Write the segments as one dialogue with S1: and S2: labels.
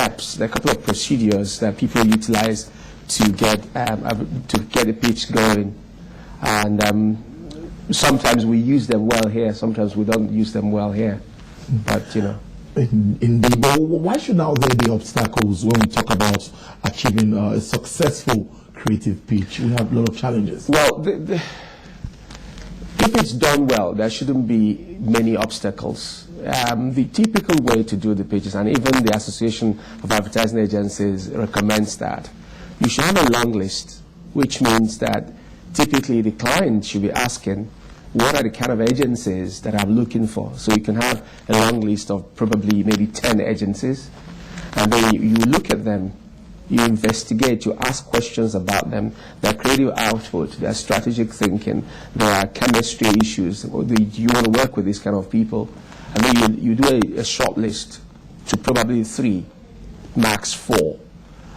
S1: steps, there are a couple of procedures that people utilize to get a pitch going. And sometimes we use them well here, sometimes we don't use them well here. But, you know.
S2: Indeed. But why should now there be obstacles when we talk about achieving a successful creative pitch? We have a lot of challenges.
S1: Well, if it's done well, there shouldn't be many obstacles. The typical way to do the pitches, and even the Association of Advertising Agencies recommends that, you should have a long list, which means that typically the client should be asking, what are the kind of agencies that I'm looking for? So you can have a long list of probably maybe 10 agencies, and then you look at them, you investigate, you ask questions about them, their creative output, their strategic thinking, their chemistry issues. Do you want to work with these kind of people? And then you do a short list to probably 3, max 4.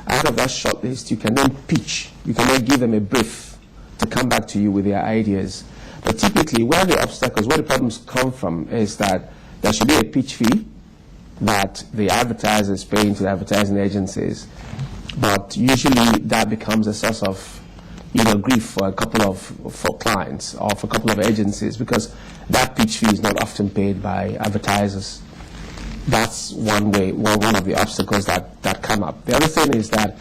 S1: Out of that short list, you can then pitch. You can then give them a brief to come back to you with their ideas. But typically, where the obstacles, where the problems come from is that there should be a pitch fee that the advertiser is paying to the advertising agencies. But usually that becomes a source of, grief for a couple of clients or for a couple of agencies, because that pitch fee is not often paid by advertisers. That's one of the obstacles that come up. The other thing is that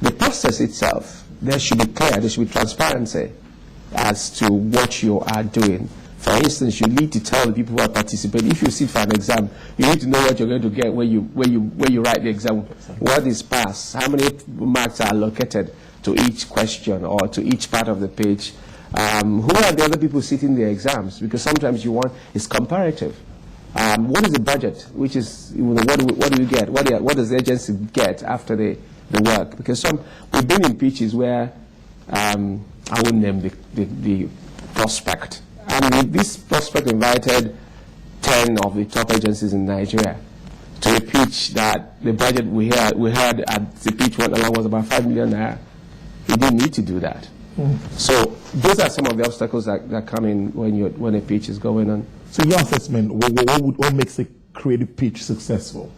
S1: the process itself, there should be clear, there should be transparency as to what you are doing. For instance, you need to tell the people who are participating. If you sit for an exam, you need to know what you're going to get when you write the exam. What is passed? How many marks are allocated to each question or to each part of the page? Who are the other people sitting the exams? Because sometimes it's comparative. What is the budget? Which is, what do you get? What does the agency get after the work? Because we've been in pitches where I won't name the prospect. And this prospect invited 10 of the top agencies in Nigeria to a pitch that the budget we had at the pitch went along was about 5 million naira. We didn't need to do that. So those are some of the obstacles that come in when a pitch is going on.
S2: So your assessment, what makes a creative pitch successful?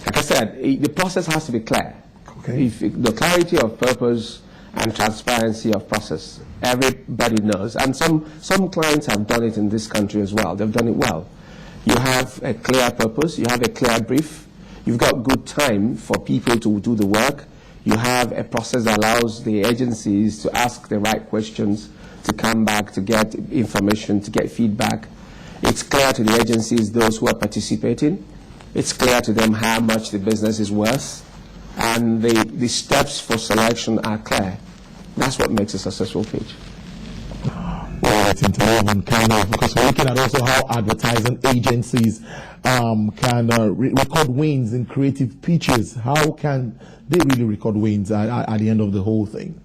S1: Like I said, the process has to be clear.
S2: Okay.
S1: If the clarity of purpose and transparency of process, everybody knows. And some clients have done it in this country as well. They've done it well. You have a clear purpose. You have a clear brief. You've got good time for people to do the work. You have a process that allows the agencies to ask the right questions, to come back, to get information, to get feedback. It's clear to the agencies, those who are participating. It's clear to them how much the business is worth. And the steps for selection are clear. That's what makes a successful pitch.
S2: Well, it's involved because we're looking at also how advertising agencies can record wins in creative pitches. How can they really record wins at the end of the whole thing?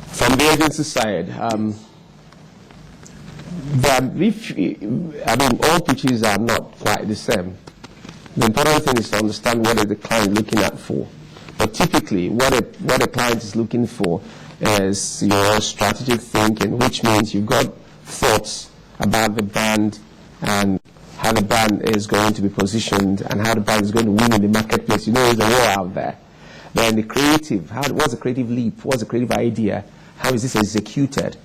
S1: From the agency side, all pitches are not quite the same. The important thing is to understand what is the client looking at for. But typically, what a client is looking for is your strategic thinking, which means you've got thoughts about the brand and how the brand is going to be positioned and how the brand is going to win in the marketplace. There's a war out there. Then the creative, what's the creative leap? What's the creative idea? How is this executed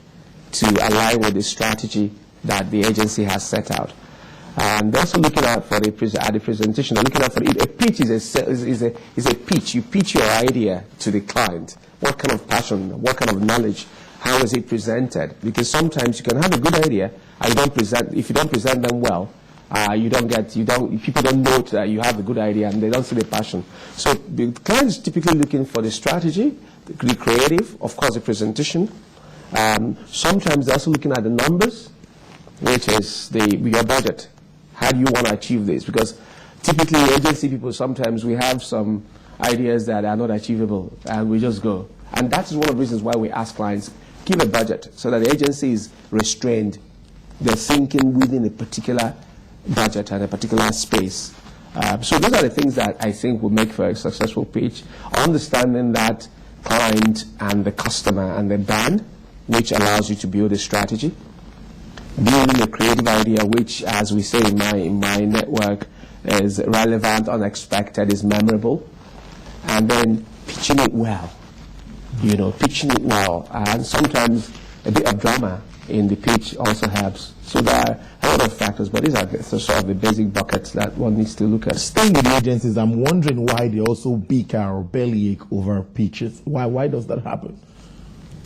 S1: to align with the strategy that the agency has set out? And also looking out for the presentation, looking out for a pitch is a pitch. You pitch your idea to the client. What kind of passion, what kind of knowledge, how is it presented? Because sometimes you can have a good idea and if you don't present them well, people don't know that you have a good idea and they don't see the passion. So the client is typically looking for the strategy, the creative, of course the presentation. Sometimes they're also looking at the numbers, which is your budget. How do you want to achieve this? Because typically agency people, sometimes we have some ideas that are not achievable and we just go. And that is one of the reasons why we ask clients, give a budget so that the agency is restrained. They're thinking within a particular budget and a particular space. So those are the things that I think will make for a successful pitch. Understanding that client and the customer and the brand, which allows you to build a strategy. Building a creative idea, which, as we say in my network, is relevant, unexpected, is memorable, and then pitching it well. Pitching it well, and sometimes a bit of drama in the pitch also helps. So there are a lot of factors, but these are sort of the basic buckets that one needs to look at.
S2: Staying with the agencies, I'm wondering why they also bicker or bellyache over pitches. Why does that happen?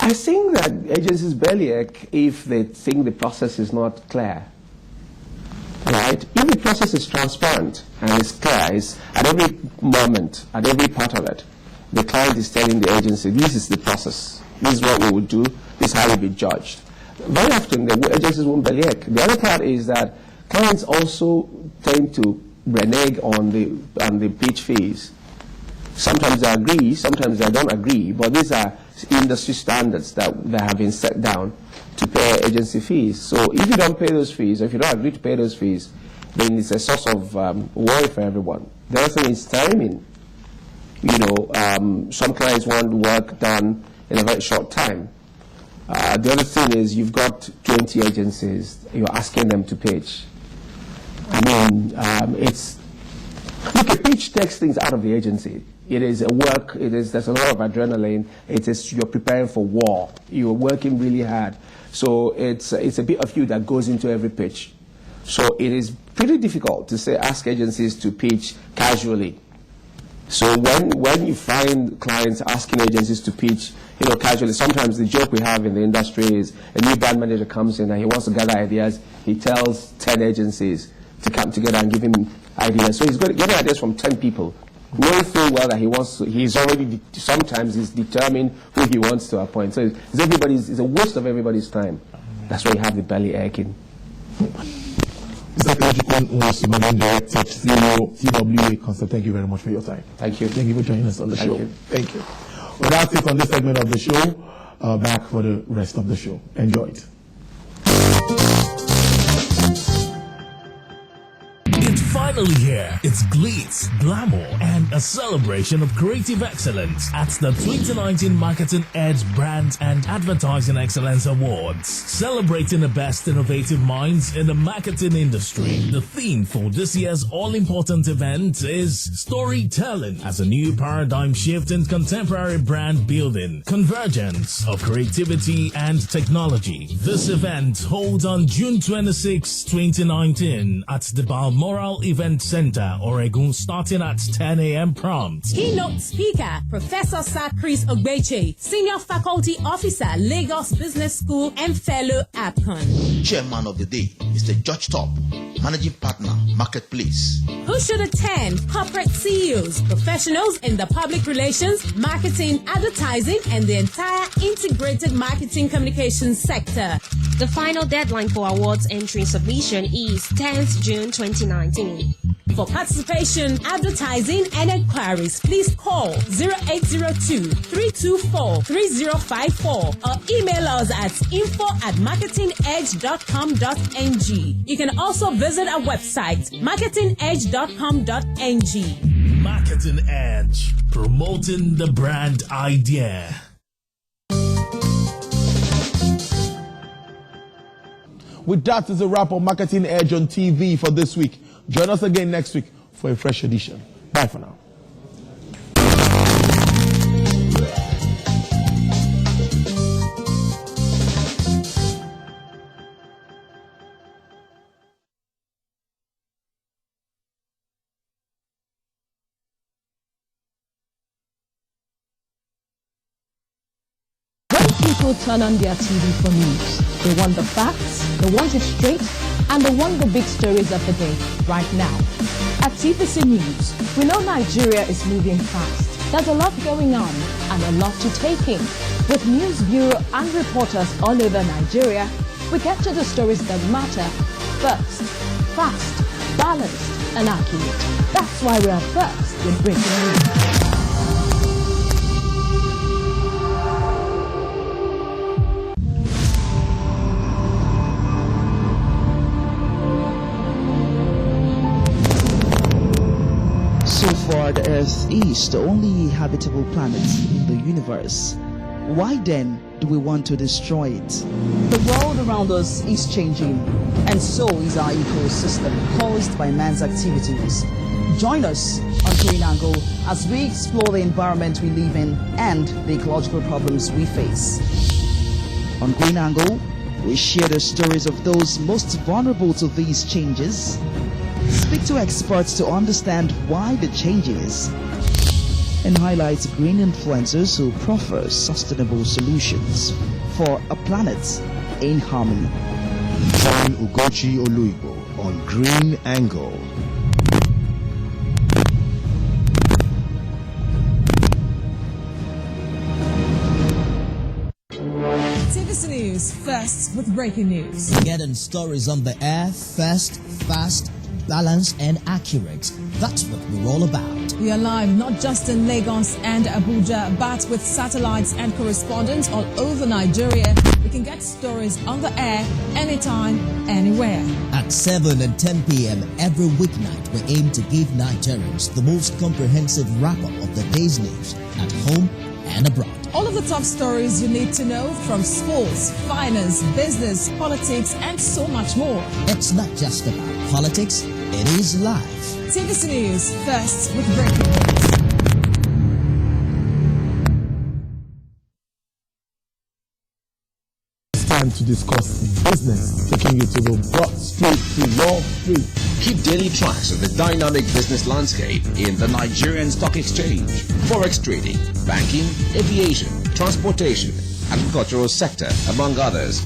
S1: I think that agencies bellyache if they think the process is not clear. Right? If the process is transparent and it's clear, it's at every moment, at every part of it, the client is telling the agency, this is the process, this is what we would do, this is how we'll be judged. Very often, the agencies won't bellyache. The other part is that clients also tend to renege on the pitch fees. Sometimes they agree, sometimes they don't agree, but these are industry standards that have been set down to pay agency fees. So if you don't pay those fees, or if you don't agree to pay those fees, then it's a source of worry for everyone. The other thing is timing. Some clients want work done in a very short time. The other thing is you've got 20 agencies, you're asking them to pitch. Look, a pitch takes things out of the agency. It is a work, there's a lot of adrenaline, you're preparing for war, you're working really hard. So it's a bit of you that goes into every pitch. So it is pretty difficult to ask agencies to pitch casually. So when you find clients asking agencies to pitch, casually, sometimes the joke we have in the industry is a new brand manager comes in and he wants to gather ideas. He tells 10 agencies to come together and give him ideas. So he's getting ideas from 10 people, knowing full well that sometimes he's determined who he wants to appoint. So it's a waste of everybody's time. That's why you have the belly aching.
S2: Mr. Kelechi Nwosu, Managing Director, TBWA Concepts, thank you very much for your time.
S1: Thank you.
S2: Thank you for joining us on the show. Thank you. Well, that's it on this segment of the show. Back for the rest of the show. Enjoy it.
S3: It's finally here. It's glitz, glamour, and a celebration of creative excellence at the 2019 Marketing Edge Brand and Advertising Excellence Awards. Celebrating the best innovative minds in the marketing industry. The theme for this year's all-important event is storytelling as a new paradigm shift in contemporary brand building. Convergence of creativity and technology. This event holds on June 26, 2019 at the Balmoral Event Center, Oregon, starting at 10 a.m. prompt.
S4: Keynote speaker, Professor Sir Chris Ogbeche, Senior Faculty Officer, Lagos Business School and Fellow APCON.
S5: Chairman of the day, Mr. George Top, Managing Partner, Marketplace.
S4: Who should attend? Corporate CEOs, professionals in the public relations, marketing, advertising, and the entire integrated marketing communications sector.
S6: The final deadline for awards entry submission is 10th June 2019.
S4: For participation, advertising, and inquiries, please call 0802-324-3054 or email us at info@marketingedge.com.ng. You can also visit our website, marketingedge.com.ng.
S3: Marketing Edge, promoting the brand idea.
S2: With that is a wrap on Marketing Edge on TV for this week. Join us again next week for a fresh edition. Bye for now.
S7: People turn on their TV for news. They want the facts, they want it straight, and they want the big stories of the day right now. At TVC News, we know Nigeria is moving fast. There's a lot going on and a lot to take in. With News Bureau and reporters all over Nigeria, we get to the stories that matter first, fast, balanced, and accurate. That's why we are first with breaking news.
S8: So far, the Earth is the only habitable planet in the universe. Why then do we want to destroy it?
S9: The world around us is changing, and so is our ecosystem caused by man's activities. Join us on Green Angle as we explore the environment we live in and the ecological problems we face.
S8: On Green Angle, we share the stories of those most vulnerable to these changes, speak to experts to understand why the changes, and highlight green influencers who proffer sustainable solutions for a planet in harmony.
S10: Join Ugochi Oluigbo on Green Angle.
S4: TBC News, first with breaking news.
S11: Getting stories on the air first, fast, balanced and accurate. That's what we're all about.
S4: We are live not just in Lagos and Abuja, but with satellites and correspondents all over Nigeria. We can get stories on the air, anytime, anywhere.
S11: At 7 and 10 p.m. every weeknight, we aim to give Nigerians the most comprehensive wrap-up of the day's news at home and abroad.
S4: All of the top stories you need to know, from sports, finance, business, politics, and so much more.
S11: It's not just about politics, it is life.
S4: TBC News, first with breaking news.
S2: It's time to discuss business, taking you to the Broad Street to Wall Street.
S12: Keep daily tracks of the dynamic business landscape in the Nigerian Stock Exchange, forex trading, banking, aviation, transportation, agricultural sector, among others.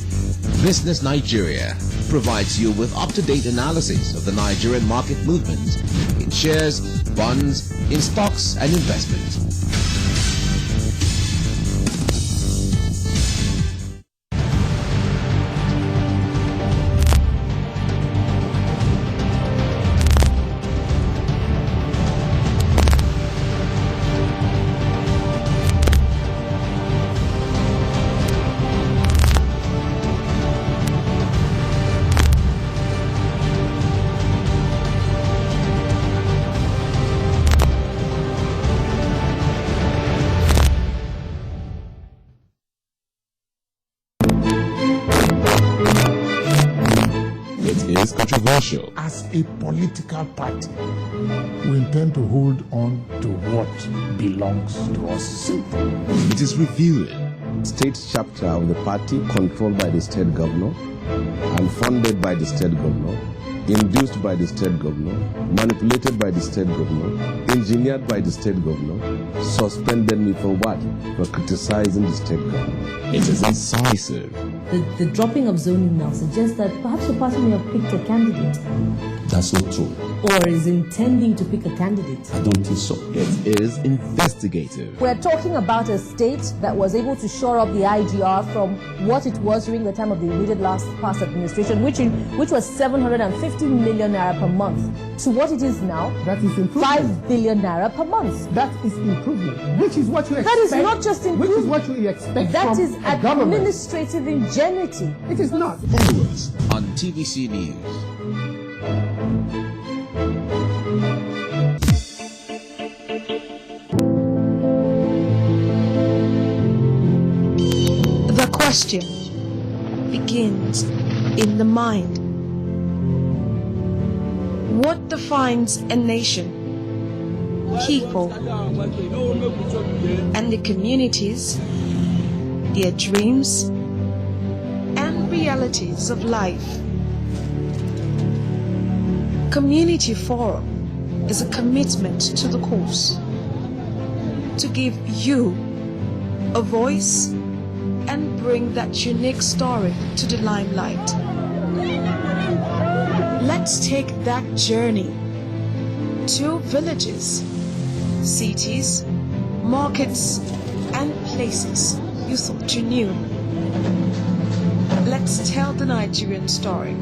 S12: Business Nigeria provides you with up-to-date analysis of the Nigerian market movements in shares, bonds, in stocks and investments.
S10: Is controversial.
S13: As a political party, we intend to hold on to what belongs to us. Simple.
S10: It is revealing.
S14: State chapter of the party controlled by the state governor and funded by the state governor, induced by the state governor, manipulated by the state governor, engineered by the state governor, suspended me for what? For criticizing the state governor.
S10: It is incisive.
S15: The dropping of zoning now suggests that perhaps the party may have picked a candidate.
S10: That's not true.
S15: Or is intending to pick a candidate.
S10: I don't think so. It is investigative.
S7: We're talking about a state that was able to shore up the IGR from what it was during the time of the immediate last past administration, which was 750 million naira per month, to what it is now.
S13: That is improvement.
S7: 5 billion naira per month.
S13: That is improvement, which is what you expect.
S7: That is not just improvement.
S13: Which is what you expect
S7: that
S13: from
S7: is
S13: a government.
S7: Administrative ingenuity.
S13: It is not.
S12: Onwards on TBC News.
S16: The question begins in the mind. What defines a nation, people, and the communities, their dreams, and realities of life? Community Forum is a commitment to the cause, to give you a voice and bring that unique story to the limelight. Let's take that journey to villages, cities, markets, and places you thought you knew. Let's tell the Nigerian story.